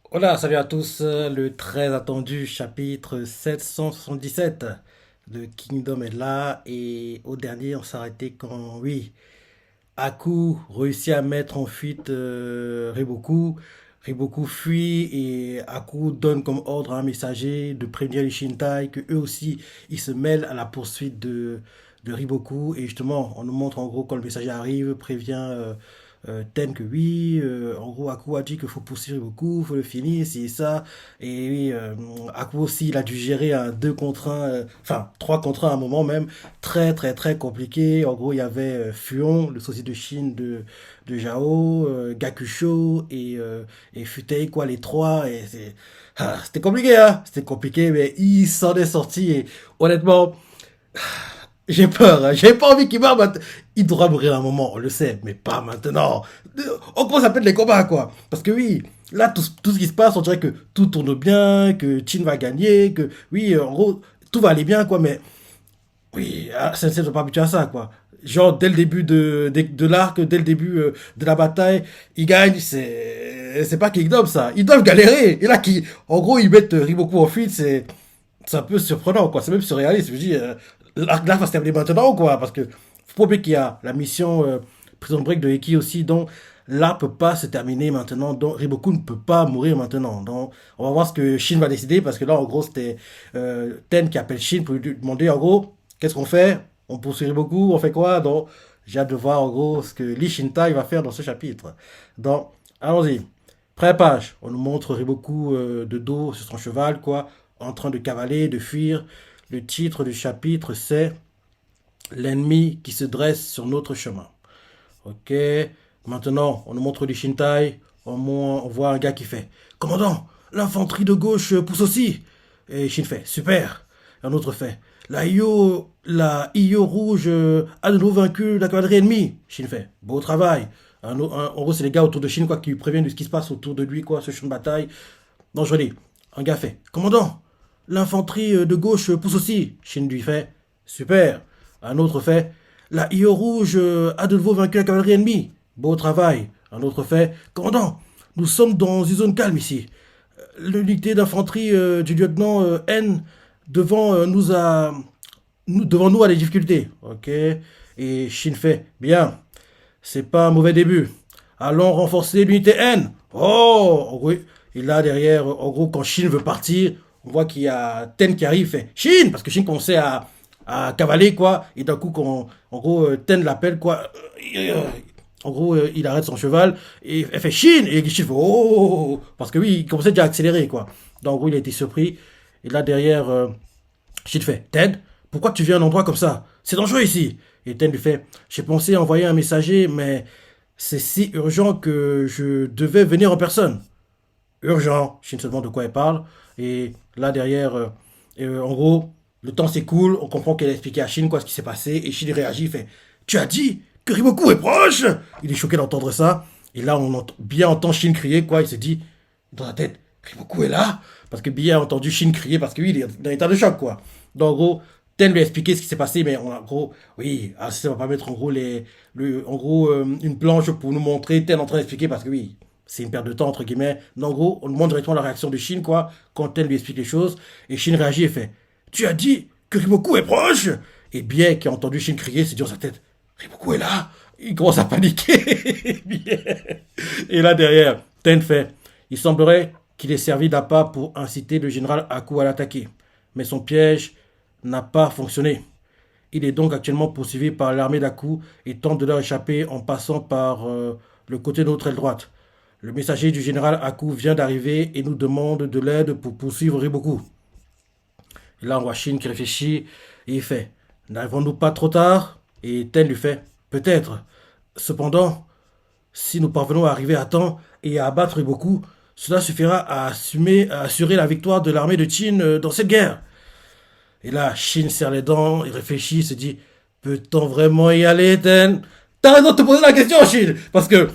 Voilà, salut à tous. Le très attendu chapitre 777 de Kingdom est là. Et au dernier, on s'est arrêté quand, oui, Aku réussit à mettre en fuite Riboku. Riboku fuit et Aku donne comme ordre à un messager de prévenir les Shintai que eux aussi, ils se mêlent à la poursuite de Riboku. Et justement, on nous montre en gros quand le messager arrive, prévient Ten que oui, en gros, Aku a dit qu'il faut poursuivre Riboku, il faut le finir, c'est ça. Et oui, Aku aussi, il a dû gérer un 2 contre 1, enfin 3 contre 1 à un moment même, très très très compliqué. En gros, il y avait Fuon, le sosie de Chine de Jao, Gakusho et Futei, quoi, les trois. Et c'était compliqué, hein? C'était compliqué, mais il s'en est sorti. Et honnêtement, j'ai peur, hein. J'ai pas envie qu'il meure maintenant. Il devra mourir à un moment, on le sait, mais pas maintenant. On commence à perdre les combats, quoi. Parce que oui, là, tout ce qui se passe, on dirait que tout tourne bien, que Chin va gagner, que oui, en gros, tout va aller bien, quoi. Mais oui, Sensei ne sont pas habitués à ça, quoi. Genre, dès le début de l'arc, dès le début de la bataille, ils gagnent, c'est pas Kingdom, ça. Ils doivent galérer. Et là, en gros, ils mettent Riboku en fuite, c'est un peu surprenant, quoi. C'est même surréaliste. Je me dis, l'arc là va se terminer maintenant, quoi. Parce que, faut pas oublier qu'il y a la mission Prison Break de Eki aussi, donc là peut pas se terminer maintenant. Donc, Riboku ne peut pas mourir maintenant. Donc, on va voir ce que Shin va décider, parce que là, en gros, c'était Ten qui appelle Shin pour lui demander, en gros, qu'est-ce qu'on fait? On poursuit Riboku, on fait quoi? Donc, j'ai hâte de voir, en gros, ce que Lee Shintai va faire dans ce chapitre. Donc, allons-y. Première page, on nous montre Riboku de dos sur son cheval, quoi, en train de cavaler, de fuir. Le titre du chapitre, c'est L'ennemi qui se dresse sur notre chemin. Ok. Maintenant, on nous montre les Shintai. On voit un gars qui fait Commandant, l'infanterie de gauche pousse aussi. Et Shin fait Super. Un autre fait la IO rouge a de nouveau vaincu la cavalerie ennemie. Shin fait Beau travail. En gros, c'est les gars autour de Shin quoi, qui lui préviennent de ce qui se passe autour de lui, quoi, ce champ de bataille. Non, je dis, un gars fait Commandant, l'infanterie de gauche pousse aussi. Shin lui fait Super. Un autre fait La IO rouge a de nouveau vaincu la cavalerie ennemie. Beau travail. Un autre fait Commandant, nous sommes dans une zone calme ici. L'unité d'infanterie du lieutenant N devant devant nous a des difficultés. Ok. Et Shin fait Bien, c'est pas un mauvais début. Allons renforcer l'unité N. Oh, oui. Et là, derrière, en gros, quand Shin veut partir, on voit qu'il y a Ten qui arrive, fait Shin, parce que Shin commençait à cavaler, quoi. Et d'un coup, en gros, Ten l'appelle, quoi. En gros, il arrête son cheval et elle fait Shin. Et Shin fait Oh, parce que oui, il commençait déjà à accélérer, quoi. Donc, en gros, il a été surpris. Et là, derrière, Shin fait Ted, pourquoi tu viens à un endroit comme ça? C'est dangereux ici. Et Ten lui fait J'ai pensé envoyer un messager, mais c'est si urgent que je devais venir en personne. Urgent. Shin se demande de quoi elle parle. Et là derrière, en gros, le temps s'écoule. On comprend qu'elle a expliqué à Shin quoi ce qui s'est passé. Et Shin réagit, il fait Tu as dit que Rimoku est proche. Il est choqué d'entendre ça. Et là, on entend, bien entend Shin crier, quoi. Il se dit, dans la tête, Rimoku est là. Parce que bien a entendu Shin crier, parce que lui, il est dans état de choc, quoi. Donc, en gros, Ten lui a expliqué ce qui s'est passé, mais en gros, oui, ça va pas mettre en gros une planche pour nous montrer Ten en train d'expliquer, parce que oui, c'est une perte de temps, entre guillemets. Mais en gros, on demande directement la réaction de Shin, quoi, quand Ten lui explique les choses. Et Shin réagit et fait Tu as dit que Rimoku est proche. Et bien qui a entendu Shin crier, s'est dit dans sa tête Rimoku est là. Il commence à paniquer. Et là, derrière, Ten fait Il semblerait qu'il ait servi d'appât pour inciter le général Aku à l'attaquer. Mais son piège n'a pas fonctionné. Il est donc actuellement poursuivi par l'armée d'Aku et tente de leur échapper en passant par le côté de notre aile droite. Le messager du général Aku vient d'arriver et nous demande de l'aide pour poursuivre Riboku. Et là, on voit Shin qui réfléchit et il fait N'arrivons-nous pas trop tard? Et Ten lui fait Peut-être. Cependant, si nous parvenons à arriver à temps et à abattre Riboku, cela suffira à assurer la victoire de l'armée de Qin dans cette guerre. Et là, Shin serre les dents, il réfléchit, il se dit Peut-on vraiment y aller, Ten? T'as raison de te poser la question, Shin. Parce que,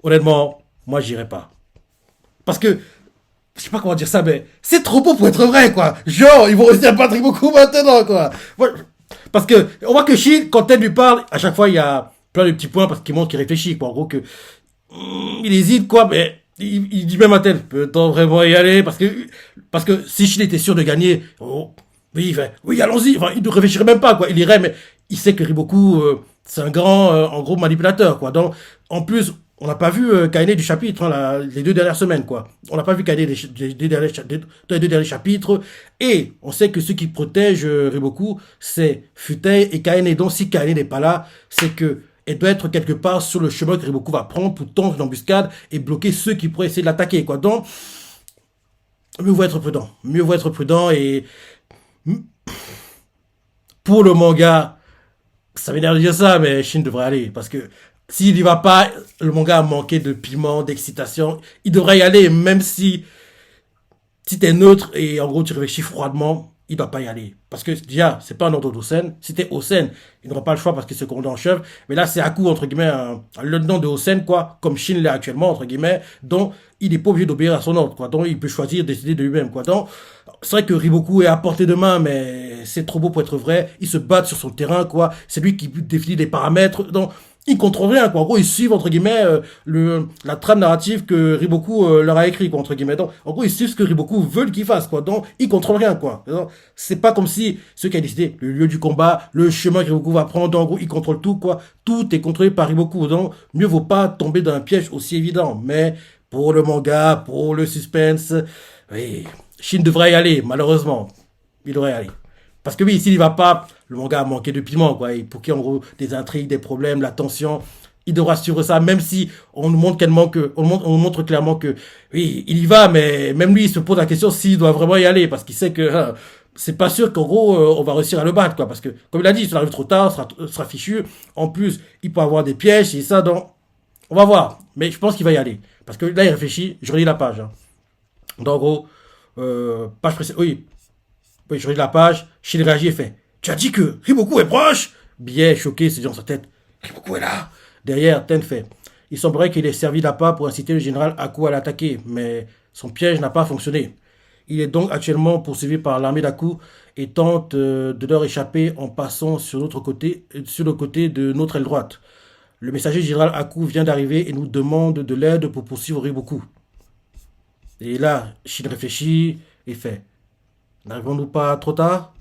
honnêtement, moi, j'irai pas. Parce que, je sais pas comment dire ça, mais c'est trop beau pour être vrai, quoi. Genre, ils vont réussir à battre beaucoup maintenant, quoi. Parce que, on voit que Shin, quand elle lui parle, à chaque fois, il y a plein de petits points parce qu'il montre qu'il réfléchit, quoi. En gros, que, il hésite, quoi, mais il dit même à tel, peut-on vraiment y aller? Parce que si Chine était sûr de gagner, oh, oui, oui, allons-y. Enfin, il ne réfléchirait même pas, quoi. Il irait, mais il sait que Riboku, c'est un grand, en gros, manipulateur, quoi. Donc, en plus, on n'a pas vu Kainé du chapitre, hein, les 2 dernières semaines, quoi. On n'a pas vu Kainé des 2 derniers chapitres. Et on sait que ceux qui protègent Riboku, c'est Futei et Kainé. Donc, si Kainé n'est pas là, c'est que elle doit être quelque part sur le chemin que Riboku va prendre pour tendre une embuscade et bloquer ceux qui pourraient essayer de l'attaquer, quoi. Donc, mieux vaut être prudent. Mieux vaut être prudent et pour le manga, ça m'énerve de dire ça, mais Shin devrait aller. Parce que s'il n'y va pas, le manga a manqué de piment, d'excitation. Il devrait y aller, même si t'es neutre et en gros tu réfléchis froidement, il doit pas y aller. Parce que déjà, c'est pas un ordre d'Osen. Si t'es Osen, il n'aura pas le choix parce qu'il se commande en chef. Mais là, c'est Aku, entre guillemets, un lieutenant de Osen, quoi, comme Shin l'est actuellement, entre guillemets. Donc, il n'est pas obligé d'obéir à son ordre, quoi. Donc, il peut choisir, décider de lui-même, quoi. Donc, c'est vrai que Riboku est à portée de main, mais c'est trop beau pour être vrai. Il se bat sur son terrain, quoi. C'est lui qui définit les paramètres. Donc, ils contrôlent rien, quoi. En gros, ils suivent, entre guillemets, la trame narrative que Riboku leur a écrit, quoi, entre guillemets. Donc, en gros, ils suivent ce que Riboku veut qu'ils fassent, quoi. Donc, ils contrôlent rien, quoi. Donc, c'est pas comme si ceux qui a décidé le lieu du combat, le chemin que Riboku va prendre, donc, en gros, ils contrôlent tout, quoi. Tout est contrôlé par Riboku. Donc, mieux vaut pas tomber dans un piège aussi évident. Mais, pour le manga, pour le suspense, oui, Shin devrait y aller, malheureusement. Il devrait y aller. Parce que oui, s'il y va pas, le manga a manqué de piment, quoi. Et pour qu'il y ait en gros des intrigues, des problèmes, la tension, il devra suivre ça, même si on nous montre on nous montre clairement que, oui, il y va, mais même lui, il se pose la question s'il doit vraiment y aller, parce qu'il sait que, c'est pas sûr qu'en gros, on va réussir à le battre, quoi. Parce que, comme il a dit, ça arrive trop tard, sera fichu. En plus, il peut avoir des pièges et ça, donc, on va voir. Mais je pense qu'il va y aller. Parce que là, il réfléchit, je relis la page, hein. Donc, en gros, page précédente, oui, je relis la page, Shin réagit et fait: Tu as dit que Riboku est proche? Billet choqué se dit dans sa tête: Riboku est là. Derrière, Ten fait: Il semblerait qu'il ait servi d'appât pour inciter le général Aku à l'attaquer, mais son piège n'a pas fonctionné. Il est donc actuellement poursuivi par l'armée d'Aku et tente de leur échapper en passant sur le côté de notre aile droite. Le messager général Aku vient d'arriver et nous demande de l'aide pour poursuivre Riboku. Et là, Shin réfléchit et fait: N'arrivons-nous pas trop tard?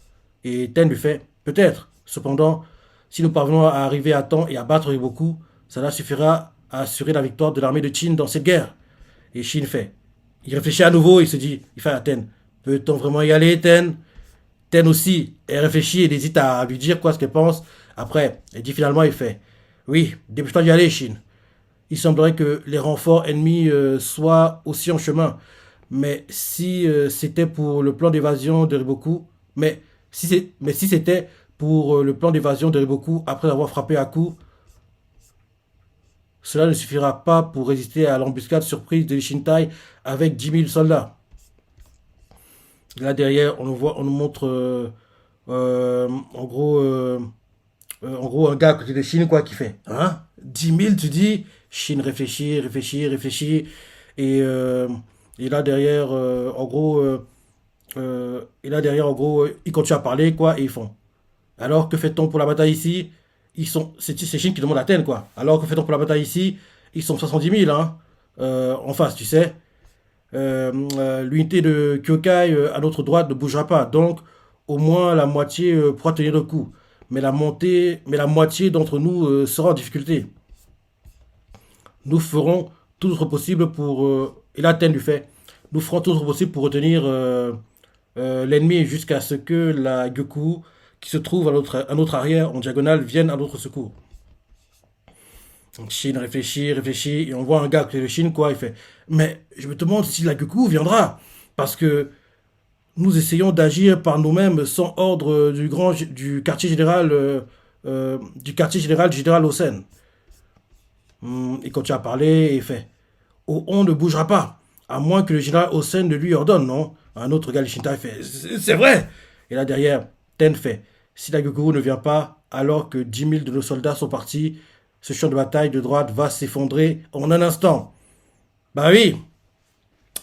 Et Ten lui fait: Peut-être. Cependant, si nous parvenons à arriver à temps et à battre Riboku, cela suffira à assurer la victoire de l'armée de Qin dans cette guerre. Et Shin fait: Il réfléchit à nouveau, il se dit, il fait à Ten: Peut-on vraiment y aller, Ten? Ten aussi, elle réfléchit et hésite à lui dire quoi ce qu'elle pense. Après, elle dit finalement, il fait: Oui, dépêche-toi d'y aller, Shin. Il semblerait que les renforts ennemis soient aussi en chemin. Mais si c'était pour le plan d'évasion de Riboku, mais si c'était pour le plan d'évasion de Riboku après avoir frappé à coup, cela ne suffira pas pour résister à l'embuscade surprise de Shintai avec 10 000 soldats. Là derrière, on nous montre en gros un gars à côté de Shin quoi qui fait: Hein, 10 000 tu dis? Shin réfléchit, réfléchit, réfléchit et là derrière et là derrière en gros ils continuent à parler quoi et ils font: Alors que fait-on pour la bataille ici? C'est Shin qui demande à Ten quoi. Alors que fait-on pour la bataille ici? Ils sont 70 000 hein, en face tu sais. L'unité de Kyokai à notre droite ne bougera pas. Donc, au moins la moitié pourra tenir le coup. Mais la moitié d'entre nous sera en difficulté. Nous ferons tout notre possible pour... et là, Ten lui fait: Nous ferons tout notre possible pour retenir l'ennemi jusqu'à ce que la Gyoku, qui se trouve à notre arrière en diagonale, vienne à notre secours. Donc Shin réfléchit, réfléchit, et on voit un gars qui est le Shin, quoi, il fait: Mais je me demande si la Goku viendra, parce que nous essayons d'agir par nous-mêmes sans ordre du quartier général du général Osen. Il continue à parler et il fait: Oh, on ne bougera pas, à moins que le général Osen ne lui ordonne, non? Un autre gars, le Shintai, fait: C'est vrai! Et là derrière, Ten fait: Si la Goku ne vient pas, alors que 10 000 de nos soldats sont partis, ce champ de bataille de droite va s'effondrer en un instant. Bah oui.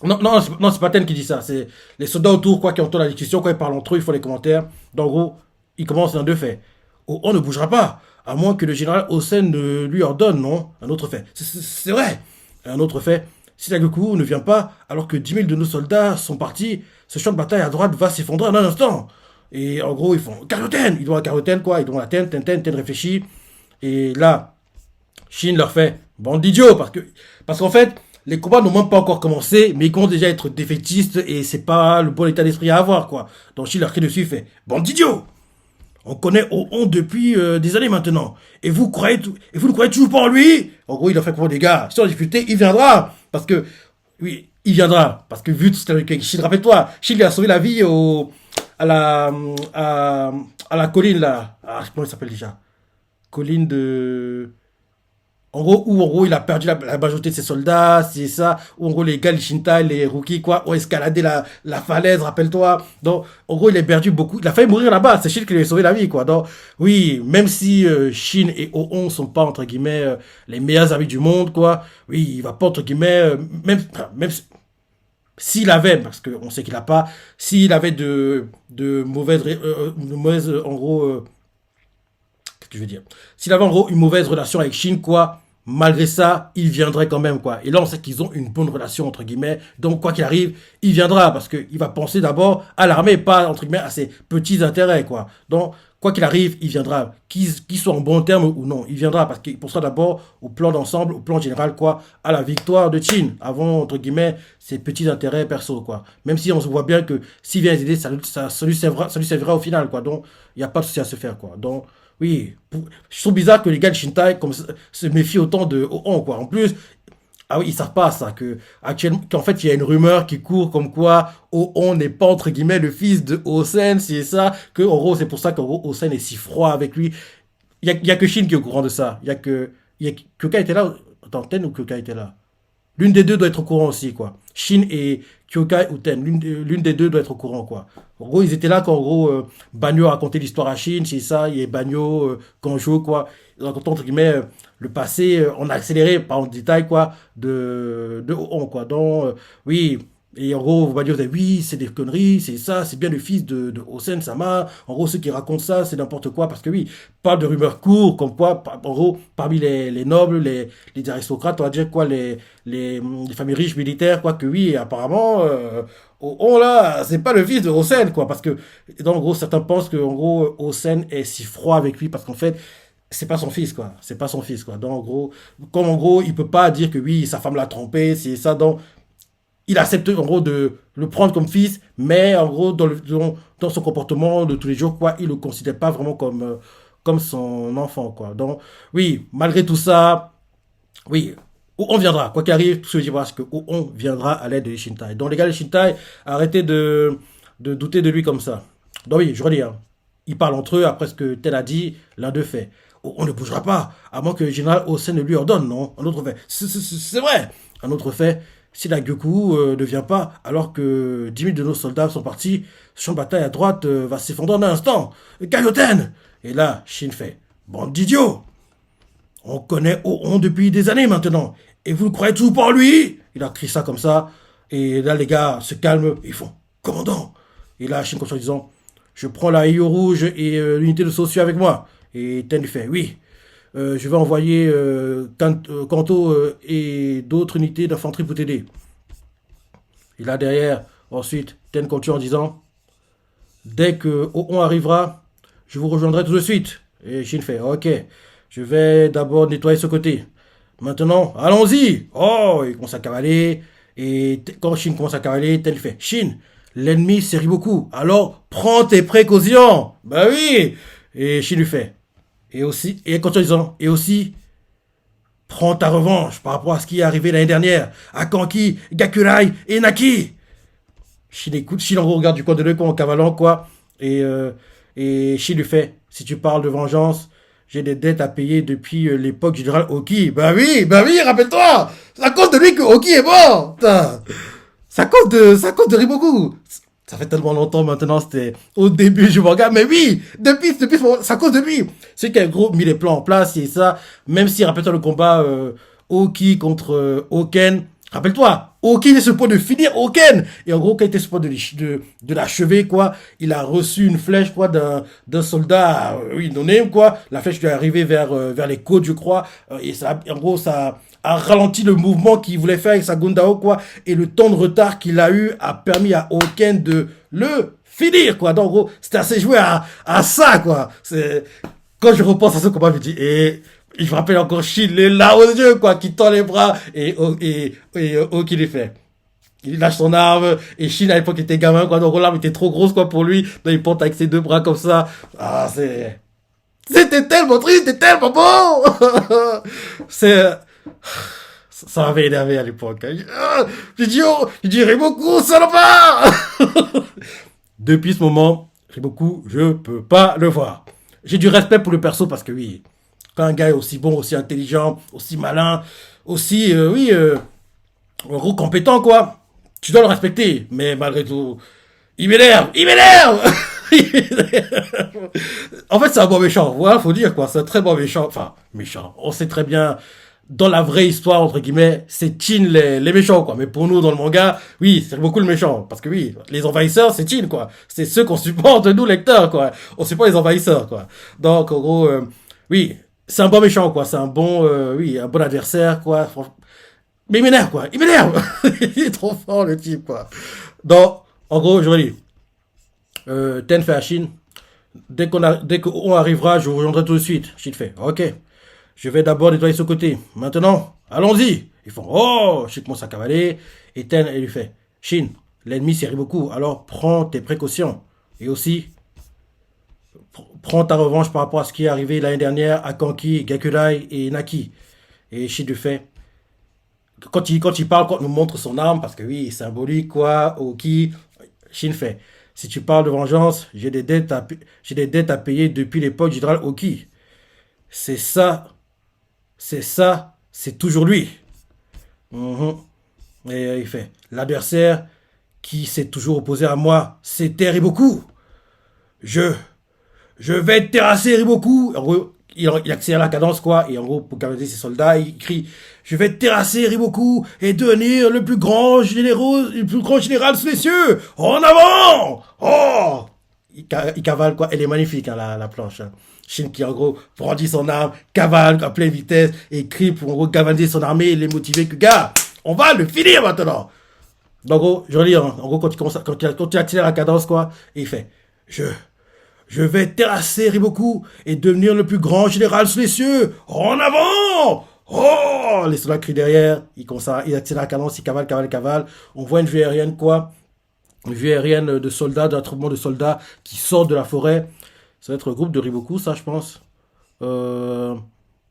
Non, non, non, c'est pas Ten qui dit ça. C'est les soldats autour, quoi, qui entendent la discussion, quand ils parlent entre eux, ils font les commentaires. Donc, en gros, ils commencent dans deux faits. Oh, on ne bougera pas, à moins que le général Osen ne lui ordonne, non? Un autre fait: C'est vrai. Un autre fait: Si Dagoku ne vient pas, alors que 10 000 de nos soldats sont partis, ce champ de bataille à droite va s'effondrer en un instant. Et en gros, ils font Kaioten. Ils doivent la Kaioten, quoi. Ils doivent la Ten réfléchit. Et là, Shin leur fait bande d'idiots. Parce qu'en fait, les combats n'ont même pas encore commencé, mais ils commencent déjà à être défaitistes et c'est pas le bon état d'esprit à avoir, quoi. Donc Shin leur crie dessus, il fait bande d'idiots. On connaît Oon depuis des années maintenant. Et vous ne croyez toujours pas en lui? En gros, il a fait comprendre, les gars, si on discutait, il viendra. Parce que, oui, il viendra. Parce que vu tout ce que Shin, rappelle-toi, Shin lui a sauvé la vie à la, à la colline, là. Ah, comment il s'appelle déjà? Colline de... En gros, il a perdu la majorité de ses soldats, c'est ça. Où, en gros, les gars, les Shintai, les rookies, quoi, ont escaladé la falaise, rappelle-toi. Donc, en gros, il a perdu beaucoup. Il a failli mourir là-bas. C'est Shin qui lui a sauvé la vie, quoi. Donc, oui, même si Shin et Oon sont pas, entre guillemets, les meilleurs amis du monde, quoi. Oui, il va pas, entre guillemets, même s'il avait, parce qu'on sait qu'il a pas, s'il avait de mauvaises, en gros, qu'est-ce que je veux dire? S'il avait en gros une mauvaise relation avec Shin, quoi, malgré ça, il viendrait quand même, quoi. Et là, on sait qu'ils ont une bonne relation, entre guillemets. Donc, quoi qu'il arrive, il viendra, parce qu'il va penser d'abord à l'armée, pas, entre guillemets, à ses petits intérêts, quoi. Donc, quoi qu'il arrive, il viendra. Qu'il soit en bon terme ou non, il viendra, parce qu'il pensera d'abord au plan d'ensemble, au plan général, quoi, à la victoire de Shin, avant, entre guillemets, ses petits intérêts perso, quoi. Même si on se voit bien que s'il vient les aider, ça lui servira au final, quoi. Donc, il n'y a pas de souci à se faire, quoi. Donc, oui, je trouve bizarre que les gars de Shintai se méfient autant de Oon, quoi. En plus, ah oui, ils savent pas ça, qu'en fait, il y a une rumeur qui court comme quoi Oon n'est pas, entre guillemets, le fils de Osen, c'est ça, que, en gros, c'est pour ça qu'en gros, Osen est si froid avec lui. Il y a que Shin qui est au courant de ça. Kyoka était là, attends, Ten ou Kyoka était là? L'une des deux doit être au courant aussi, quoi. Shin et Kyokai ou Ten, l'une des deux doit être au courant, quoi. En gros, ils étaient là quand, en gros, Banyo a raconté l'histoire à Shin, c'est ça, et Banyo, Kanjo, quoi. Ils racontent, entre guillemets, le passé, on a accéléré, pas en détail, quoi, de On, quoi. Donc, oui, et en gros, Banyo disait, oui, c'est des conneries, c'est ça, c'est bien le fils de Osen Sama. En gros, ceux qui racontent ça, c'est n'importe quoi, parce que oui, pas de rumeurs courtes, comme quoi, en gros, parmi les nobles, les aristocrates, on va dire quoi, les familles riches militaires, quoi que oui, apparemment, on là, c'est pas le fils de Hosen, quoi, parce que, en gros, certains pensent que, en gros, Hosen est si froid avec lui, parce qu'en fait, c'est pas son fils, quoi, c'est pas son fils, quoi. Donc, en gros, comme en gros, il peut pas dire que oui, sa femme l'a trompé, c'est ça, donc, il accepte, en gros, de le prendre comme fils, mais, en gros, dans son comportement de tous les jours, quoi, il le considère pas vraiment comme son enfant, quoi. Donc, oui, malgré tout ça, oui, on viendra, quoi qu'il arrive, tout ce que je dis, parce que on viendra à l'aide de Shintai. Donc les gars de Shintai, arrêtez de douter de lui comme ça. Donc oui, je redis, hein, ils parlent entre eux, après ce que Tel a dit, l'un d'eux fait. On ne bougera pas, à moins que le général Osen ne lui ordonne, non? Un autre fait. C'est vrai. Un autre fait. Si la Gyoku ne vient pas, alors que 10 000 de nos soldats sont partis, ce champ de bataille à droite va s'effondrer en un instant. Gaioten! Et là, Shin fait. Bande d'idiots! On connaît Oon depuis des années maintenant. Et vous ne croyez toujours pas en lui? Il a crié ça comme ça. Et là, les gars se calment. Ils font commandant. Et là, Shin continue en disant je prends la Hio rouge et l'unité de Sossu avec moi. Et Ten lui fait oui. Je vais envoyer Kanto et d'autres unités d'infanterie pour t'aider. Et là, derrière, ensuite, Ten continue en disant dès que Oon arrivera, je vous rejoindrai tout de suite. Et Shin fait ok. Je vais d'abord nettoyer ce côté. Maintenant, allons-y. Oh, il commence à cavaler. Et quand Shin commence à cavaler, Tel fait Shin, l'ennemi sérit beaucoup. Alors, prends tes précautions. Bah oui. Et Shin lui fait. Et aussi, et quand ils disant, et aussi, prends ta revanche par rapport à ce qui est arrivé l'année dernière à Kanki, Gakurai et Naki. Shin écoute, Shin en gros regarde du coin de l'œil en cavalant, quoi. Et Shin lui fait, si tu parles de vengeance, j'ai des dettes à payer depuis l'époque du général Oki. Bah oui, rappelle-toi. C'est à cause de lui que Oki est mort. Putain. C'est à cause de Riboku. Ça fait tellement longtemps maintenant, c'était au début du manga. Mais oui, c'est à cause de lui. C'est qui a gros mis les plans en place et ça, même si, rappelle-toi le combat Oki contre Oken, Rappelle-toi, Oki était sur le point de finir Oken. Et en gros, quand il était sur le point de l'achever, quoi, il a reçu une flèche, quoi, d'un soldat, oui, non quoi. La flèche lui est arrivée vers les côtes, je crois. Et ça, en gros, ça a ralenti le mouvement qu'il voulait faire avec sa Gundao, quoi. Et le temps de retard qu'il a eu a permis à Oken de le finir, quoi. Donc, en gros, c'était assez joué à ça, quoi. Quand je repense à ce combat, je me dis, je me rappelle encore Shin, les là aux yeux, quoi, qui tend les bras, qui les fait. Il lâche son arme, et Shin, à l'époque, était gamin, quoi, donc l'arme était trop grosse, quoi, pour lui, donc il porte avec ses deux bras comme ça. Ah, c'était tellement triste, c'était tellement beau! c'est, ça m'avait énervé à l'époque. J'ai dit, oh, j'ai dit, Riboku, salopard! Depuis ce moment, Riboku, je peux pas le voir. J'ai du respect pour le perso parce que oui, quand un gars est aussi bon, aussi intelligent, aussi malin, aussi, en gros, compétent, quoi, tu dois le respecter. Mais malgré tout, il m'énerve, il m'énerve. En fait, c'est un bon méchant, voilà, faut dire, quoi, c'est un très bon méchant, enfin, méchant, on sait très bien, dans la vraie histoire, entre guillemets, c'est Chin les méchants, quoi. Mais pour nous, dans le manga, oui, c'est beaucoup le méchant. Parce que oui, les envahisseurs, c'est Chin, quoi. C'est ceux qu'on supporte, nous, lecteurs, quoi. On supporte les envahisseurs, quoi. Donc, en gros, oui, c'est un bon méchant, quoi. C'est un bon, oui, un bon adversaire, quoi. Mais il m'énerve, quoi. Il m'énerve. Il est trop fort, le type, quoi. Donc, en gros, je redis. Ten fait à Shin. Dès qu'on arrivera, je vous rejoindrai tout de suite. Shin fait, ok. Je vais d'abord nettoyer ce côté. Maintenant, allons-y. Ils font, oh, Shin commence à cavaler. Et Ten, elle lui fait, Shin, l'ennemi s'y arrive beaucoup, alors prends tes précautions. Et aussi, prends ta revanche par rapport à ce qui est arrivé l'année dernière à Kanki, Gakurai et Naki. Et Shin lui fait, quand il parle, quand il nous montre son arme, parce que oui, symbolique, quoi, Oki, Shin fait, si tu parles de vengeance, j'ai des dettes à payer depuis l'époque du général Oki. C'est ça, c'est toujours lui. Mhm. Et il fait, l'adversaire qui s'est toujours opposé à moi, c'était Riboku. Je, je vais terrasser Riboku. En gros, il accélère la cadence, quoi. Et en gros, pour canaliser ses soldats, il crie, je vais terrasser Riboku et devenir le plus grand général sous les cieux. En avant! Oh! Il cavale, quoi. Elle est magnifique, hein, la planche. Hein. Shin qui, en gros, brandit son arme, cavale à pleine vitesse et crie pour, en gros, galvaniser son armée et les motiver que, gars, on va le finir maintenant. Donc, en gros, je relis, hein, en gros, quand il accélère la cadence, quoi, et il fait, je vais terrasser Riboku et devenir le plus grand général sous les cieux. En avant! Oh! Les soldats crient derrière, il accélère la cadence, il cavale. On voit une vue aérienne, quoi. Une vue aérienne de soldats, d'un attroupement de soldats qui sortent de la forêt. Ça va être le groupe de Riboku, ça, je pense. Euh,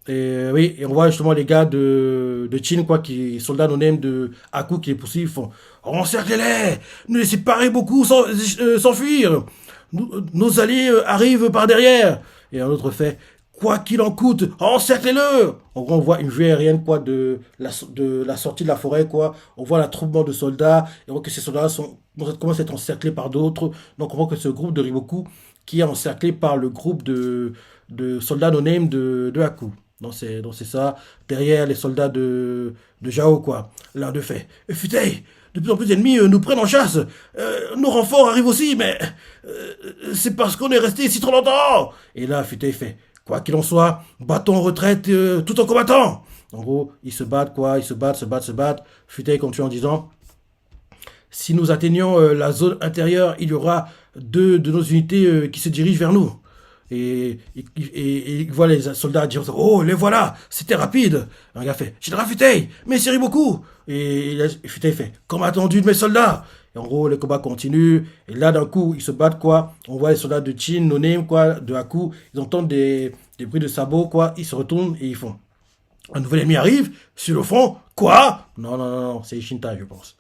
et oui, et on voit justement les gars de Chin, quoi, soldats non-name de Aku qui les poursuivent, font encerclez-les! Ne laissez pas Riboku s'enfuir! Nos alliés arrivent par derrière! Et un autre fait quoi qu'il en coûte, encerclez-le! En gros, on voit une vue aérienne, quoi, de la sortie de la forêt, quoi. On voit l'attroupement de soldats, et on voit que ces soldats commencent à être encerclés par d'autres. Donc on voit que ce groupe de Riboku qui est encerclé par le groupe de soldats no-name de Haku. Donc c'est ça. Derrière, les soldats de Jao, quoi. L'un de fait. Futei, de plus en plus d'ennemis nous prennent en chasse. Nos renforts arrivent aussi, mais c'est parce qu'on est resté ici trop longtemps. Et là, Futei fait. Quoi qu'il en soit, battons en retraite tout en combattant. En gros, ils se battent, quoi. Ils se battent. Futei continue en disant. Si nous atteignons la zone intérieure, il y aura deux de nos unités qui se dirigent vers nous. Et il voit les soldats dire oh, les voilà, c'était rapide. Un gars fait Général Futei, mais c'est beaucoup. Et Futei fait comme attendu de mes soldats. Et en gros, les combats continuent. Et là, d'un coup, ils se battent, quoi. On voit les soldats de Chin, no-name, quoi, de Haku. Ils entendent des bruits de sabots, quoi. Ils se retournent et ils font un nouvel ennemi arrive sur le front. Quoi? Non, c'est Ishinta, je pense.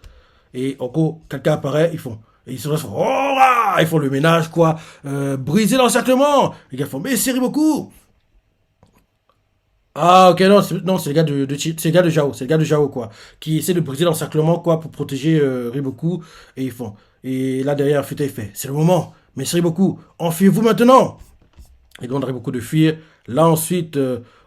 Et en gros, quelqu'un apparaît, et ils se font, oh, ah ils font le ménage, quoi, briser l'encerclement. Les gars font, mais c'est beaucoup. Ah, ok, non, c'est le gars c'est le gars de Jao, quoi, qui essaie de briser l'encerclement, quoi, pour protéger Riboku, et ils font, et là derrière, Futei fait, c'est le moment, mais c'est Riboku, enfuyez-vous maintenant. Il demanderait beaucoup de fuir. Là, ensuite,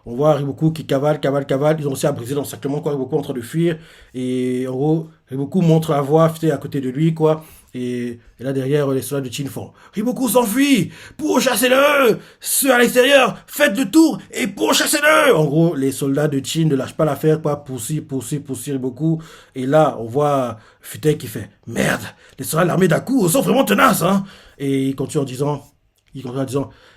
on voit Riboku qui cavale, cavale, cavale. Ils ont aussi à briser l'encerclement, quoi. Riboku est en train de fuir. Et en gros, Riboku montre la voie, tu sais, à côté de lui, quoi. Et là, derrière, les soldats de Chin font Riboku s'enfuit! Pourchassez-le! Ceux à l'extérieur, faites le tour et pourchassez-le! En gros, les soldats de Chin ne lâchent pas l'affaire, quoi. Poursuivent Riboku. Et là, on voit Futei qui fait Merde! Les soldats de l'armée d'Aku sont vraiment tenaces, hein! Et il continue en disant,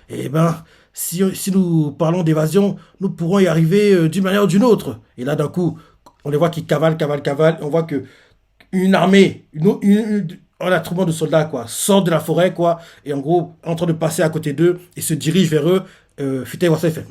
eh ben, si nous parlons d'évasion, nous pourrons y arriver d'une manière ou d'une autre. Et là, d'un coup, on les voit qui cavalent, cavalent, cavalent. On voit que une armée, un attroupement de soldats, quoi, sort de la forêt, quoi, et en gros, en train de passer à côté d'eux et se dirige vers eux. Futei voit ça, il fait,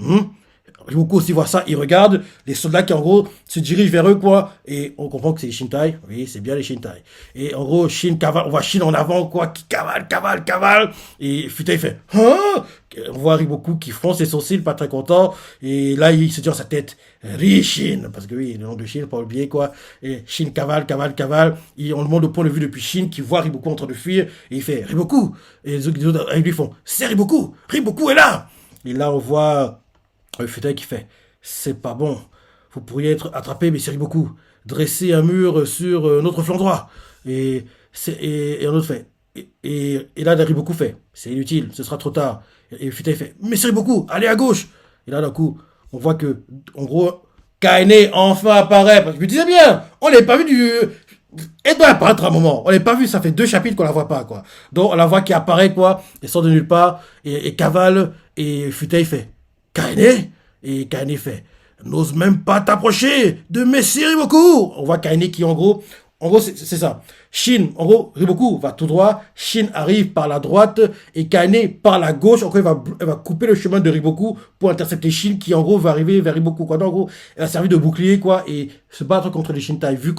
Ryuko aussi voit ça, il regarde les soldats qui en gros se dirigent vers eux quoi, et on comprend que c'est les Shintai, oui c'est bien les Shintai. Et en gros Shin cavale, on voit Shin en avant quoi, qui cavale, cavale, cavale, et Futei fait, hein? On voit Riboku qui fronce ses sourcils, pas très content, et là il se dit dans sa tête, Rishin, parce que oui, le nom de Shin, pas oublier quoi, et Shin cavale, cavale, cavale, et on le montre au point de vue depuis Shin qui voit Riboku en train de fuir, et il fait, Riboku, et les autres avec lui font, c'est Riboku, Riboku est là! Et là on voit Futei qui fait c'est pas bon. Vous pourriez être attrapé, mais c'est beaucoup. Dresser un mur sur notre flanc droit. Et un autre fait. Et là, Riboku fait c'est inutile, ce sera trop tard. Et Futei fait mais c'est beaucoup, allez à gauche. Et là, d'un coup, on voit que, en gros, Kaine enfin apparaît. Parce que je me disais bien, on l'avait pas vu du. Elle doit apparaître à un moment. On l'a pas vu, ça fait 2 chapitres qu'on la voit pas, quoi. Donc, on la voit qui apparaît, quoi, et sort de nulle part, et cavale, et Futei fait Kaine. Et Kaine fait n'ose même pas t'approcher de Messi Riboku. On voit Kaine qui, en gros, c'est ça. Shin, en gros, Riboku va tout droit, Shin arrive par la droite, et Kaine par la gauche. Encore, elle va couper le chemin de Riboku pour intercepter Shin, qui, en gros, va arriver vers Riboku, quoi. Donc, en gros, elle va servir de bouclier, quoi, et se battre contre les Shintai, vu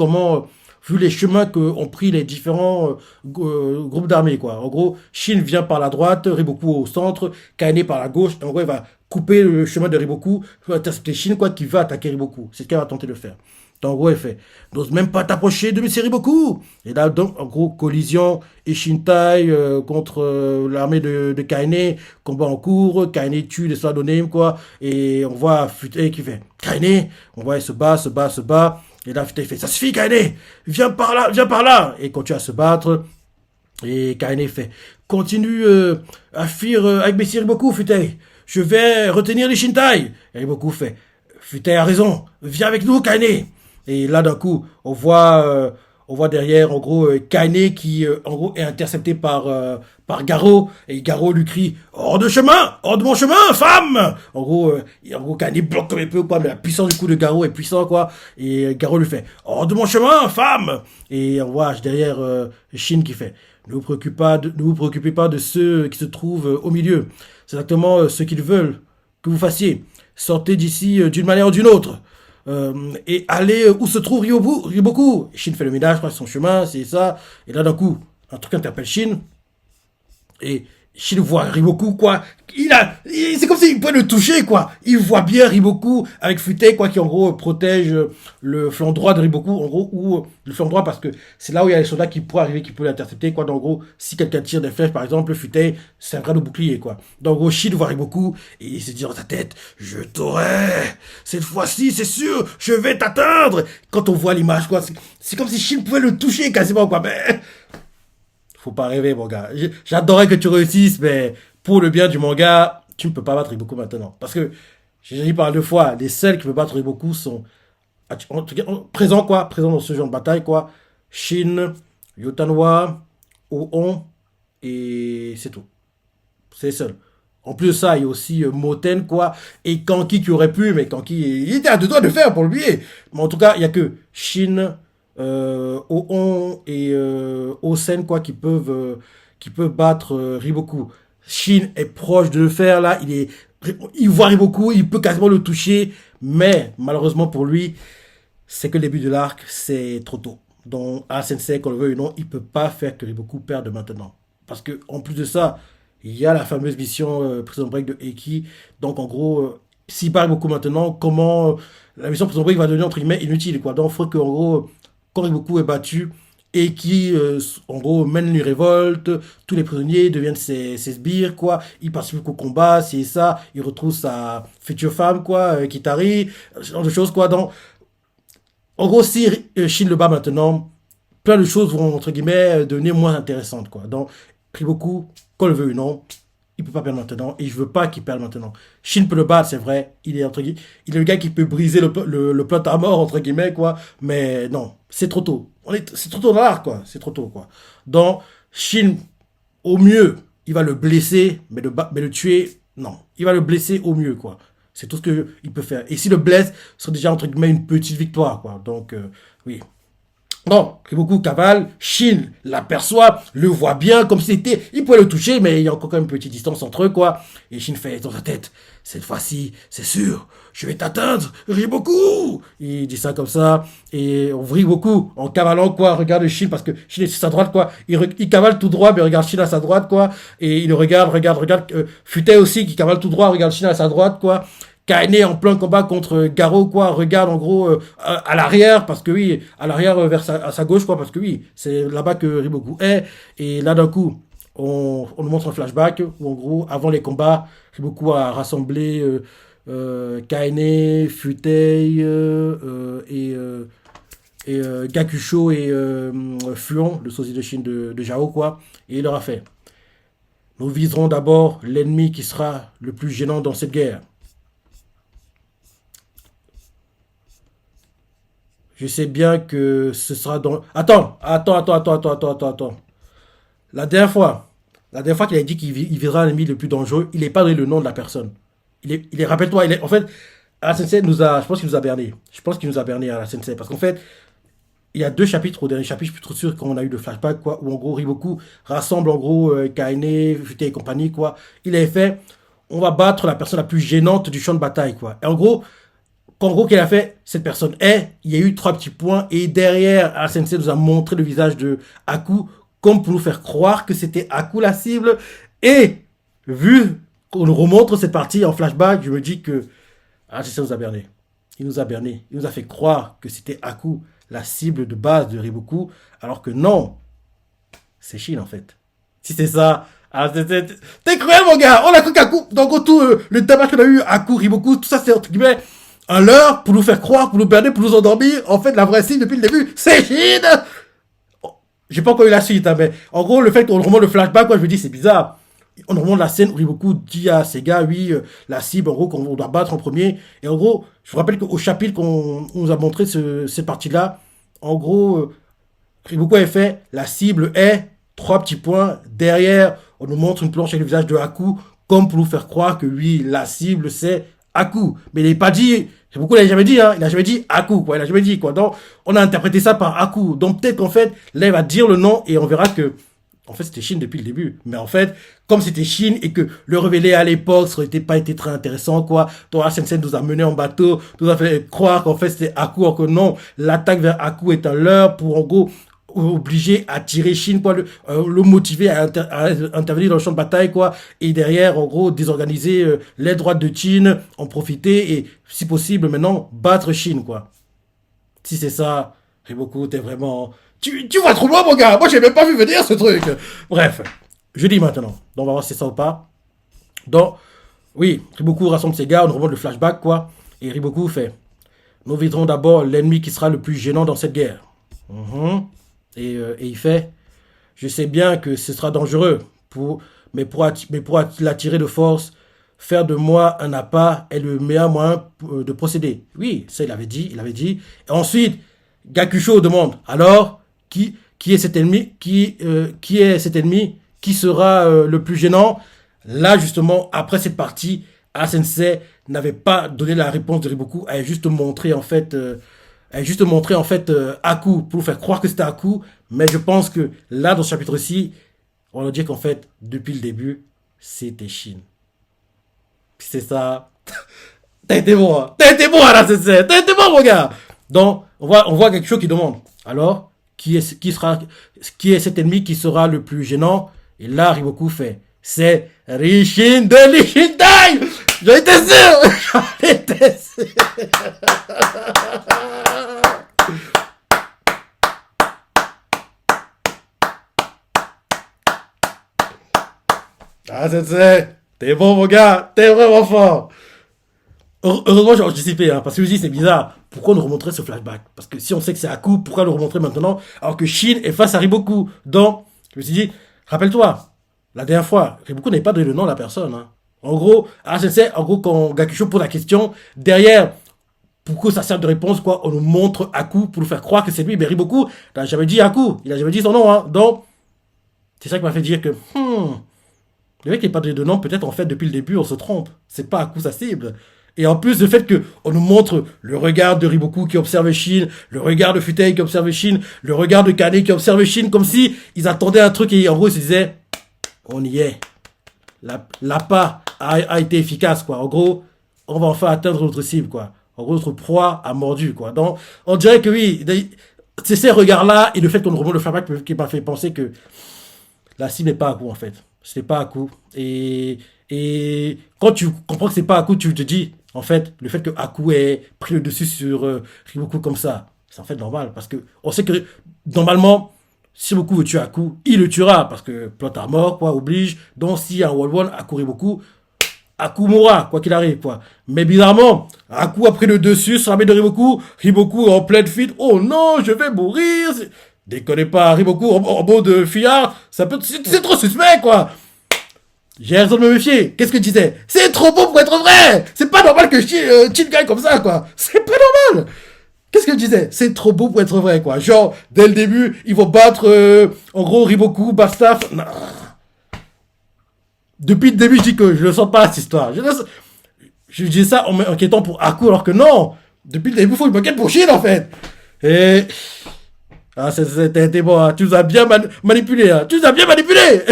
les chemins qu'ont pris les différents groupes d'armées, quoi. En gros, Shin vient par la droite, Riboku au centre, Kaine par la gauche. En gros, elle va couper le chemin de Riboku pour intercepter Shin, quoi, qui va attaquer Riboku. C'est ce qu'elle va tenter de faire. Donc, en gros, elle fait n'ose même pas t'approcher de Messi Riboku. Et là, donc, en gros, collision et Shintai contre l'armée de Kaine, combat en cours, Kaine tue les soldats d'Onem, quoi. Et on voit Futei qui fait Kaine, on voit elle se bat, se bat, se bat. Et là, Futei fait ça suffit, Kaine, viens par là, viens par là. Et continue à se battre. Et Kaine fait continue à fuir avec Messi Riboku, Futei. Je vais retenir les Shintai. Et Riboku fait Futei a raison, viens avec nous, Kaine. Et là, d'un coup, on voit derrière, en gros, Kaine qui, en gros, est intercepté par Garo. Et Garo lui crie hors de chemin, hors de mon chemin, femme. En gros, Kaine bloque comme il peut, quoi. Mais la puissance du coup de Garo est puissante, quoi. Et Garo lui fait hors de mon chemin, femme. Et on voit derrière Shin qui fait ne vous préoccupez pas de ceux qui se trouvent au milieu. C'est exactement ce qu'ils veulent que vous fassiez. Sortez d'ici d'une manière ou d'une autre. Et aller où se trouve Riboku. Shin fait le ménage, son chemin, c'est ça. Et là, d'un coup, un truc interpelle Shin. Et Shin voit Riboku, quoi. C'est comme s'il pouvait le toucher, quoi. Il voit bien Riboku avec Futei, quoi, qui en gros protège le flanc droit de Riboku, en gros, ou le flanc droit, parce que c'est là où il y a les soldats qui pourraient arriver, qui peuvent l'intercepter, quoi. Donc, en gros, si quelqu'un tire des flèches, par exemple, Futei, c'est un de bouclier, quoi. Donc, en gros, Shin voit Riboku, et il se dit dans sa tête, je t'aurai. Cette fois-ci, c'est sûr, je vais t'atteindre. Quand on voit l'image, quoi, c'est comme si Shin pouvait le toucher quasiment, quoi. Mais faut pas rêver, mon gars. J'adorais que tu réussisses, mais pour le bien du manga, tu ne peux pas battre Riboku maintenant. Parce que, j'ai dit par 2 fois, les seuls qui peuvent battre Riboku sont, en tout cas, présents, quoi, présents dans ce genre de bataille, quoi. Shin, Yotanwa, Oon, et c'est tout. C'est les seuls. En plus de ça, il y a aussi Moten, quoi, et Kanki qui aurait pu, mais Kanki, il était à 2 doigts de faire pour le biais. Mais en tout cas, il n'y a que Shin, Oon et Osen, quoi, qui peuvent battre Riboku. Shin est proche de le faire, là, il voit Riboku, il peut quasiment le toucher, mais malheureusement pour lui, c'est que le début de l'arc, c'est trop tôt. Donc, Sensei, qu'on le veut ou non, il peut pas faire que Riboku perde maintenant. Parce que, en plus de ça, il y a la fameuse mission Prison Break de Eki. Donc, en gros, s'il part Riboku maintenant, comment la mission Prison Break va devenir, entre guillemets, inutile, quoi. Donc, il faut qu'en gros, quand Riboku est battu, et qui, en gros, mène une révolte. Tous les prisonniers deviennent ses sbires, quoi. Il participe au combat, c'est ça. Il retrouve sa future femme, quoi, Kitari, ce genre de choses, quoi. Donc, en gros, si Shin le bat maintenant, plein de choses vont, entre guillemets, devenir moins intéressantes, quoi. Donc, Riboku, qu'on le veut ou non, il peut pas perdre maintenant, et je veux pas qu'il perde maintenant. Shin peut le battre, c'est vrai, il est, entre guillemets, il est le gars qui peut briser le plot à mort, entre guillemets, quoi. Mais non, c'est trop tôt. C'est trop tôt dans l'arc, quoi. C'est trop tôt, quoi. Donc, Shin, au mieux, il va le blesser, mais le tuer, non. Il va le blesser au mieux, quoi. C'est tout ce qu'il peut faire. Et s'il le blesse, ce serait déjà, entre guillemets, une petite victoire, quoi. Donc, oui. Non, Riboku cavale, Shin l'aperçoit, le voit bien comme c'était. Il pouvait le toucher, mais il y a encore quand même une petite distance entre eux, quoi. Et Shin fait dans sa tête, cette fois-ci, c'est sûr, je vais t'atteindre, Riboku. Il dit ça comme ça, et on Riboku, en cavalant, quoi, regarde Shin, parce que Shin est sur sa droite, quoi. Il cavale tout droit, mais regarde Shin à sa droite, quoi. Et il le regarde. Futé aussi, qui cavale tout droit, regarde Shin à sa droite, quoi. Kaine en plein combat contre Garo, quoi, regarde en gros à l'arrière, parce que oui, à l'arrière à sa gauche, quoi, parce que oui, c'est là-bas que Riboku est. Et là, d'un coup, on nous montre un flashback où en gros, avant les combats, Riboku a rassemblé Kaine, Futei Gakusho et Fuon, le sosie de Chine de Jao, quoi. Et il leur a fait. Nous viserons d'abord l'ennemi qui sera le plus gênant dans cette guerre. Je sais bien que ce sera dans... Attends. La dernière fois, la dernière fois qu'il a dit qu'il verra l'ennemi le plus dangereux, il n'est pas donné le nom de la personne. Rappelle-toi, en fait, la sensei je pense qu'il nous a berné. Je pense qu'il nous a berné à la sensei. Parce qu'en fait, il y a deux chapitres, au dernier chapitre, je suis trop sûr qu'on a eu le flashback, quoi, où en gros, Riboku rassemble en gros Kaine, Fute et compagnie, quoi. Il avait fait, on va battre la personne la plus gênante du champ de bataille, quoi. Et en gros, qu'elle a fait, cette personne est, il y a eu trois petits points, et derrière, Sensei nous a montré le visage de Aku, comme pour nous faire croire que c'était Aku la cible, et vu qu'on nous remontre cette partie en flashback, je me dis que Sensei nous a berné. Il nous a berné. Il nous a fait croire que c'était Aku, la cible de base de Riboku, alors que non, c'est Shin en fait. Si c'est ça, t'es cruel mon gars. On a cru qu'Aku, donc tout le tabac qu'on a eu, Aku, Riboku, tout ça c'est entre guillemets un leurre pour nous faire croire, pour nous berner, pour nous endormir. En fait, la vraie cible depuis le début, c'est Shin. J'ai pas encore eu la suite, hein, mais en gros, le fait qu'on remonte le flashback, quoi, je me dis, c'est bizarre. On remonte la scène où Riboku dit à ses gars, oui, la cible, en gros, qu'on doit battre en premier. Et en gros, je vous rappelle qu'au chapitre qu'on nous a montré cette partie-là, en gros, Riboku avait fait, la cible est, trois petits points, derrière, on nous montre une planche avec le visage de Haku, comme pour nous faire croire que oui, la cible, c'est Haku. Mais il n'est pas dit, Riboku l'a jamais dit, hein, il n'a jamais dit Haku, quoi, il n'a jamais dit, quoi. Donc, on a interprété ça par Haku. Donc, peut-être qu'en fait, là, il va dire le nom et on verra que, en fait, c'était Shin depuis le début. Mais en fait, comme c'était Shin et que le révéler à l'époque, ça n'aurait pas été très intéressant, quoi. Donc, la Sensei nous a mené en bateau, nous a fait croire qu'en fait, c'était Haku, alors que non, l'attaque vers Haku est un leurre pour, en gros, obliger à tirer Shin, quoi, le motiver à intervenir dans le champ de bataille, quoi, et derrière, en gros, désorganiser les droites de Shin, en profiter et, si possible, maintenant, battre Shin, quoi. Si c'est ça, Riboku, t'es vraiment... Tu vas trop loin, mon gars. Moi, j'ai même pas vu venir ce truc. Bref, je dis maintenant. Donc, on va voir si c'est ça ou pas. Donc, oui, Riboku rassemble ses gars, on remonte le flashback, quoi. Et Riboku fait, nous viserons d'abord l'ennemi qui sera le plus gênant dans cette guerre. Et il fait, je sais bien que ce sera dangereux, mais pour l'attirer de force, faire de moi un appât est le meilleur moyen de procéder. Oui, ça il avait dit. Et ensuite, Gakusho demande, alors, qui est cet ennemi, qui est cet ennemi, qui sera le plus gênant? Là, justement, après cette partie, Sensei n'avait pas donné la réponse de Riboku, elle a juste montré Haku pour faire croire que c'était Haku, mais je pense que là, dans ce chapitre-ci, on va dire qu'en fait, depuis le début, c'était Shin. Puis c'est ça. T'as été bon, hein. T'as été bon, là, Sensei. T'as été bon, mon gars. Donc, on voit quelque chose qui demande. Alors, qui est cet ennemi qui sera le plus gênant? Et là, Riboku fait, c'est Rishin de Lishindai. J'en étais sûr. J'en étais sûr. Ah, t'es bon, mon gars, t'es vraiment fort. Heureusement, j'ai anticipé, hein, parce que je me dis, c'est bizarre. Pourquoi nous remontrer ce flashback? Parce que si on sait que c'est Aku, pourquoi le remontrer maintenant alors que Shin est face à Riboku? Donc, je me suis dit, rappelle-toi, la dernière fois, Riboku n'avait pas donné le nom à la personne. Hein. En gros, en gros, quand Gakusho pose la question, derrière, pourquoi ça sert de réponse, quoi, on nous montre Aku pour nous faire croire que c'est lui. Mais Riboku n'a jamais dit Aku, il n'a jamais dit son nom. Hein. Donc, c'est ça qui m'a fait dire que, le mec qui n'est pas donné de nom, peut-être en fait depuis le début on se trompe. C'est pas Aku sa cible. Et en plus, le fait qu'on nous montre le regard de Riboku qui observe Shin, le regard de Futei qui observe Shin, le regard de Kane qui observe Shin, comme si ils attendaient un truc et en gros ils se disaient, on y est. L'appât a été efficace, quoi. En gros, on va enfin atteindre notre cible, quoi. En gros, notre proie a mordu, quoi. Donc, on dirait que oui, c'est ces regards-là et le fait qu'on nous remonte le flashback qui m'a fait penser que la cible n'est pas à coup, en fait. C'est pas à coup. Et quand tu comprends que c'est pas à coup, tu te dis, en fait, le fait que Aku ait pris le dessus sur Riboku comme ça, c'est en fait normal. Parce que on sait que, normalement, si Riboku veut tuer Aku, il le tuera. Parce que plot à mort, quoi, oblige. Donc, s'il y a un Wall One, Aku Riboku, Aku mourra, quoi qu'il arrive, quoi. Mais bizarrement, Aku a pris le dessus sur l'armée de Riboku. Riboku en pleine fuite. Oh non, je vais mourir. Déconnez pas, Riboku en mode fillard. C'est trop suspect, quoi. J'ai raison de me méfier. Qu'est-ce que tu disais? C'est trop beau pour être vrai. C'est pas normal que Chin gagne comme ça, quoi. C'est pas normal. Qu'est-ce que je disais? C'est trop beau pour être vrai, quoi. Genre, dès le début, ils vont battre, en gros, Riboku, Bastaf. Non. Depuis le début, je dis que je ne sens pas cette histoire. Je dis ça en m'inquiétant pour Aku, alors que non. Depuis le début, il faut que je m'inquiète pour Shin, en fait. Et... Ah, c'était bon, hein. Tu nous as bien manipulé, hein. Tu nous as bien manipulé.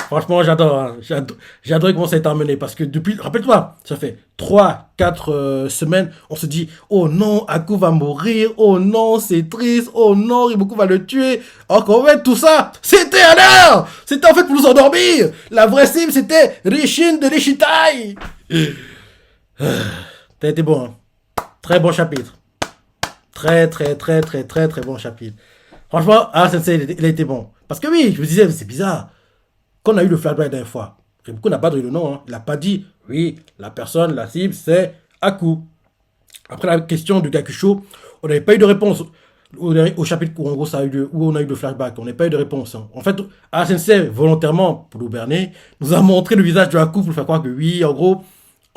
Franchement, j'adore. Hein. J'adore comment ça a été emmené. Parce que depuis, rappelle-toi, ça fait 3, 4 semaines, on se dit, oh non, Aku va mourir. Oh non, c'est triste. Oh non, Riboku va le tuer. Alors qu'en fait, tout ça, c'était à l'heure. C'était en fait pour nous endormir. La vraie cible, c'était Rishin de Rishitai. T'as été bon. Hein. Très bon chapitre. Très bon chapitre. Franchement, ah, Sensei, il a été bon. Parce que oui, je me disais, c'est bizarre. Quand on a eu le flashback la dernière fois, Riboku n'a pas donné le nom. Hein. Il n'a pas dit, oui, la personne, la cible, c'est Aku. Après la question du Gakusho, on n'avait pas eu de réponse au chapitre où, en gros, ça a eu où on a eu le flashback. On n'a pas eu de réponse. Hein. En fait, Sensei, volontairement, pour nous berner, nous a montré le visage de Aku pour nous faire croire que oui, en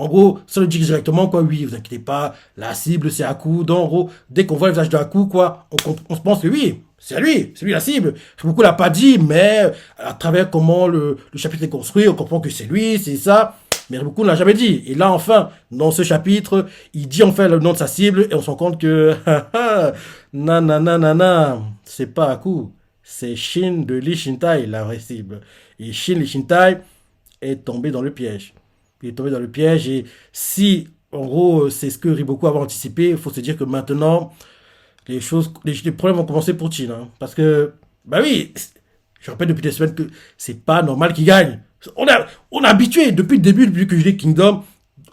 gros, ça le dit directement, quoi, oui, vous inquiétez pas, la cible c'est Aku. Donc, en gros, dès qu'on voit le visage de Aku, quoi, on se pense que oui, c'est lui la cible. Beaucoup l'a pas dit, mais à travers comment le chapitre est construit, on comprend que c'est lui, c'est ça. Mais beaucoup ne l'a jamais dit. Et là, enfin, dans ce chapitre, il dit enfin le nom de sa cible et on se rend compte que, nanana, c'est pas Aku, c'est Shin de Lee Shintai, la vraie cible. Et Shin Lee Shintai est tombé dans le piège. Il est tombé dans le piège et si, en gros, c'est ce que Riboku avait anticipé, il faut se dire que maintenant, les problèmes vont commencer pour Chin. Hein, parce que, bah oui, je rappelle depuis des semaines que c'est pas normal qu'il gagne. On a habitué depuis le début, depuis que je dis Kingdom,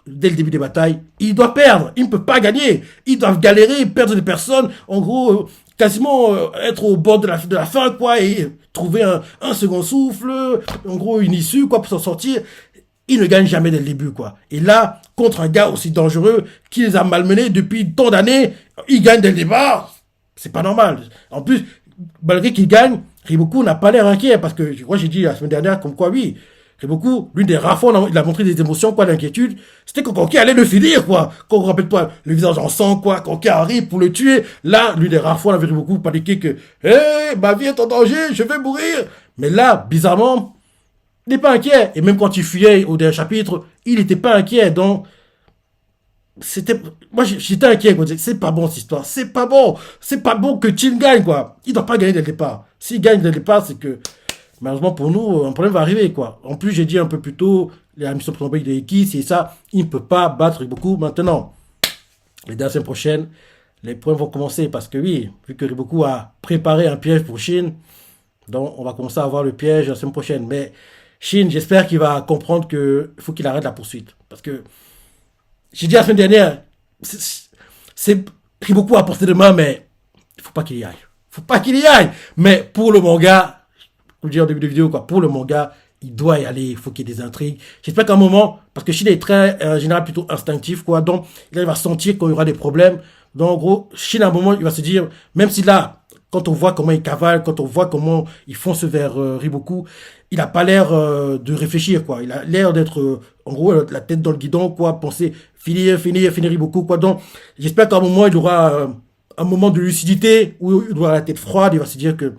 dès le début des batailles, il doit perdre, il ne peut pas gagner. Ils doivent galérer, perdre des personnes, en gros, quasiment être au bord de la fin, quoi, et trouver un second souffle, en gros, une issue, quoi, pour s'en sortir. Il ne gagne jamais dès le début, quoi. Et là, contre un gars aussi dangereux qui les a malmenés depuis tant d'années, il gagne dès le départ. C'est pas normal. En plus, malgré qu'il gagne, Riboku n'a pas l'air inquiet parce que, je crois que j'ai dit la semaine dernière comme quoi, oui, Riboku, l'une des rares fois, il a montré des émotions, quoi, d'inquiétude. C'était quand Kanki allait le finir, quoi. Quand, rappelle-toi, le visage en sang, quoi, Kanki arrive pour le tuer. Là, l'une des rares fois, on avait Riboku paniqué que, ma vie est en danger, je vais mourir. Mais là, bizarrement, il n'est pas inquiet. Et même quand il fuyait au dernier chapitre, il n'était pas inquiet. Donc, moi, j'étais inquiet. Quoi. C'est pas bon cette histoire. C'est pas bon. C'est pas bon que Chin gagne, quoi. Il doit pas gagner dès le départ. S'il gagne dès le départ, c'est que, malheureusement pour nous, un problème va arriver, quoi. En plus, j'ai dit un peu plus tôt, la mission pré de Iki, c'est ça. Il ne peut pas battre beaucoup maintenant. Et dès la semaine prochaine, les problèmes vont commencer. Parce que oui, vu que Riboku a préparé un piège pour Shin, donc on va commencer à avoir le piège la semaine prochaine. Mais Shin, j'espère qu'il va comprendre qu'il faut qu'il arrête la poursuite. Parce que, j'ai dit la semaine dernière, c'est Riboku à portée de main, mais il ne faut pas qu'il y aille. faut pas qu'il y aille. Mais pour le manga, je vous dis en début de vidéo, quoi, pour le manga, il doit y aller, il faut qu'il y ait des intrigues. J'espère qu'à un moment, parce que Shin est très, en général, plutôt instinctif, quoi, donc, il va sentir qu'il y aura des problèmes. Donc, en gros, Shin, à un moment, il va se dire, même si là, quand on voit comment il cavale, quand on voit comment il fonce vers Riboku, il n'a pas l'air de réfléchir, quoi. Il a l'air d'être, en gros, la tête dans le guidon, quoi, penser, finir Riboku, quoi. Donc, j'espère qu'à un moment, il aura un moment de lucidité où il aura la tête froide, il va se dire que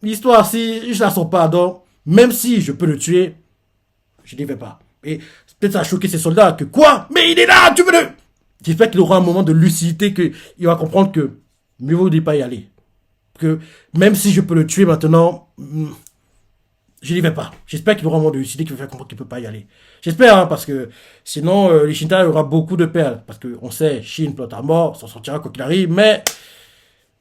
l'histoire, si je la sens pas, donc, même si je peux le tuer, je n'y vais pas. Et peut-être ça a choqué ses soldats, que quoi? Mais il est là, tu veux le... J'espère qu'il aura un moment de lucidité, qu'il va comprendre que mieux vaut ne pas y aller. Que même si je peux le tuer maintenant, je n'y vais pas. J'espère qu'il aura un moment de lucidité qui va faire comprendre qu'il ne peut pas y aller. J'espère, hein, parce que sinon, les Shinta aura beaucoup de perles. Parce qu'on sait, Shin plante à mort, s'en sortira quoi qu'il arrive, mais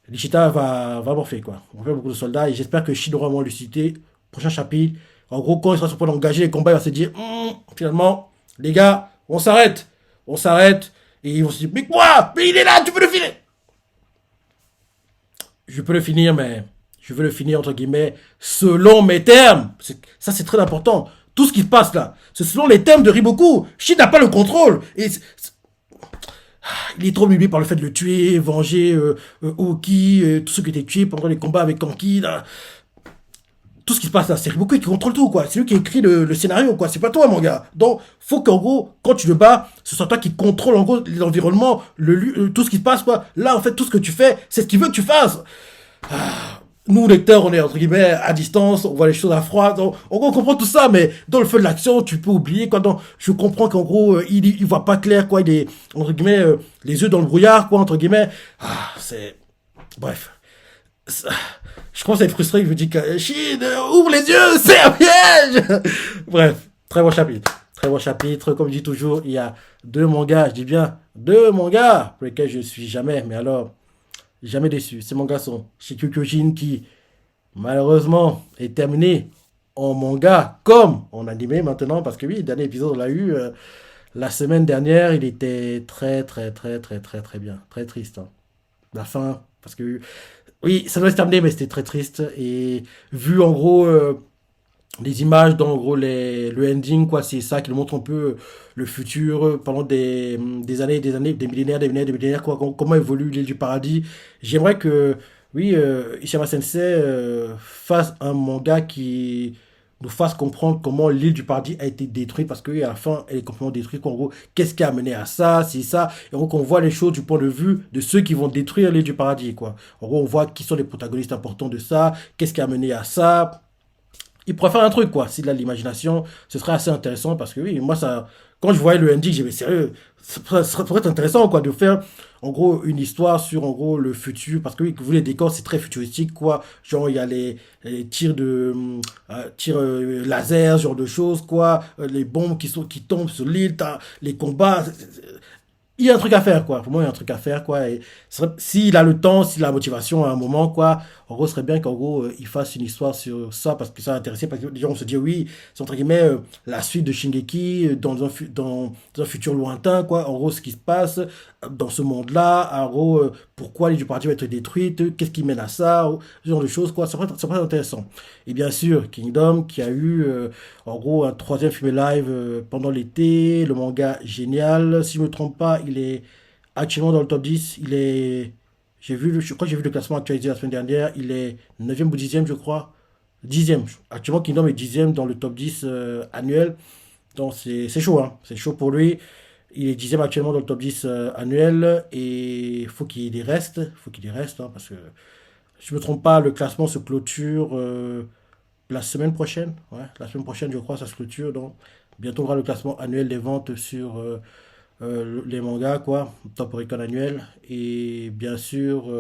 Nishita va morfler, quoi. On fait beaucoup de soldats et j'espère que Shin aura moins lucidité. Prochain chapitre. En gros, quand il sera sur le point d'engager les combats, il va se dire, finalement, les gars, on s'arrête. On s'arrête. Et ils vont se dire, mais quoi? Mais il est là, tu peux le finir. Je peux le finir, mais je veux le finir, entre guillemets, selon mes termes. Ça, c'est très important. Tout ce qui se passe là, c'est selon les termes de Riboku. Shin n'a pas le contrôle. Et il est trop mimé par le fait de le tuer, venger Oki, tous ceux qui étaient tués pendant les combats avec Kanki. Là. Tout ce qui se passe là, c'est Riboku qui contrôle tout, quoi. C'est lui qui écrit le scénario, quoi. C'est pas toi, mon gars. Donc, faut qu'en gros, quand tu le bats, ce soit toi qui contrôle, en gros, l'environnement, tout ce qui se passe, quoi. Là, en fait, tout ce que tu fais, c'est ce qu'il veut que tu fasses. Nous, lecteurs, on est, entre guillemets, à distance, on voit les choses à froid, donc, on comprend tout ça, mais dans le feu de l'action, tu peux oublier, quoi. Donc, je comprends qu'en gros, il voit pas clair, quoi. Il est, entre guillemets, les yeux dans le brouillard, quoi, entre guillemets. C'est... Bref. Je commence à être frustré, je me dis que Chine, ouvre les yeux, c'est un piège. Bref, très bon chapitre. Très bon chapitre. Comme je dis toujours, il y a deux mangas, je dis bien deux mangas, pour lesquels je suis jamais, mais alors, jamais déçu. Ces mangas sont Shikukyojin qui, malheureusement, est terminé en manga comme en animé maintenant, parce que oui, le dernier épisode, on l'a eu la semaine dernière, il était très bien. Très triste. Hein. La fin, parce que oui, ça doit se terminer, mais c'était très triste. Et vu en gros les images, dans en gros le ending, quoi, c'est ça qui nous montre un peu le futur pendant des années, des millénaires, quoi, comment évolue l'île du paradis. J'aimerais que, oui, Ishiyama Sensei fasse un manga qui nous fasse comprendre comment l'île du paradis a été détruite parce qu'à la fin elle est complètement détruite. En gros, qu'est-ce qui a amené à ça, c'est ça. Et donc on voit les choses du point de vue de ceux qui vont détruire l'île du paradis, quoi. En gros, on voit qui sont les protagonistes importants de ça, qu'est-ce qui a amené à ça. Il pourrait faire un truc, quoi. S'il a de l'imagination, ce serait assez intéressant parce que oui, moi, ça, quand je voyais le ending, j'ai dit, mais sérieux, ça pourrait être intéressant, quoi, de faire, en gros, une histoire sur, en gros, le futur. Parce que oui, vous, les décors, c'est très futuristique, quoi. Genre, il y a les tirs tirs laser, ce genre de choses, quoi. Les bombes qui tombent sur l'île, les combats. Il y a un truc à faire, quoi. Pour moi, il y a un truc à faire, quoi. Et s'il a le temps, s'il a la motivation à un moment, quoi, en gros, ce serait bien qu'en gros, il fasse une histoire sur ça parce que ça a intéressé. Parce que les gens vont se dire, oui, c'est entre guillemets la suite de Shingeki dans un futur lointain, quoi. En gros, ce qui se passe dans ce monde-là, en gros, pourquoi les du parti va être détruite, qu'est-ce qui mène à ça, ce genre de choses, quoi. Ça pourrait être intéressant. Et bien sûr, Kingdom, qui a eu, en gros, un troisième film live pendant l'été, le manga génial. Si je me trompe pas, il est actuellement dans le top 10. Il est. Je crois que j'ai vu le classement actualisé la semaine dernière. Il est 9e ou 10e, je crois. 10e. Actuellement, Kingdom est 10e dans le top 10 annuel. Donc, c'est chaud, hein. C'est chaud pour lui. Il est 10e actuellement dans le top 10 annuel. Et il faut qu'il y reste. Faut qu'il y reste, hein, parce que, si je ne me trompe pas, le classement se clôture la semaine prochaine. Ouais, la semaine prochaine, je crois, ça se clôture. Donc, bientôt, on aura le classement annuel des ventes sur les mangas, quoi, top Oricon annuel. Et bien sûr,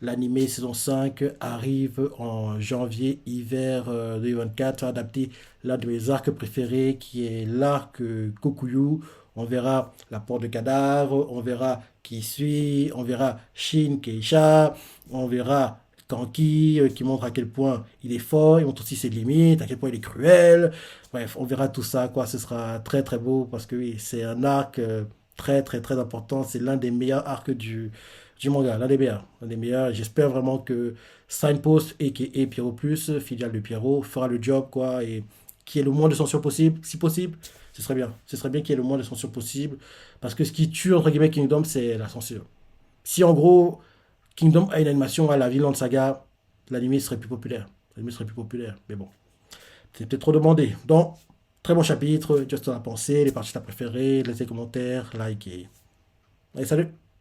l'animé saison 5 arrive en janvier, hiver 2024, adapté l'un de mes arcs préférés, qui est l'arc Kokuyu. On verra la porte de cadavre, on verra qui suit, on verra Shin Keisha, on verra Kanki qui montre à quel point il est fort, il montre aussi ses limites, à quel point il est cruel. Bref, on verra tout ça, quoi. Ce sera très très beau parce que oui, c'est un arc Très, très, très important. C'est l'un des meilleurs arcs du manga. L'un des meilleurs. L'un des meilleurs. J'espère vraiment que Signpost et Pierrot Plus, filiale de Pierrot, fera le job, quoi. Et qu'il y ait le moins de censure possible. Si possible, ce serait bien. Ce serait bien qu'il y ait le moins de censure possible. Parce que ce qui tue, entre guillemets, Kingdom, c'est la censure. Si en gros, Kingdom a une animation à la Vinland Saga, l'anime serait plus populaire. L'anime serait plus populaire. Mais bon, c'est peut-être trop demandé. Donc, très bon chapitre. Just en a pensé, les parties que t'as préférées, laissez des commentaires, like et. Allez, salut!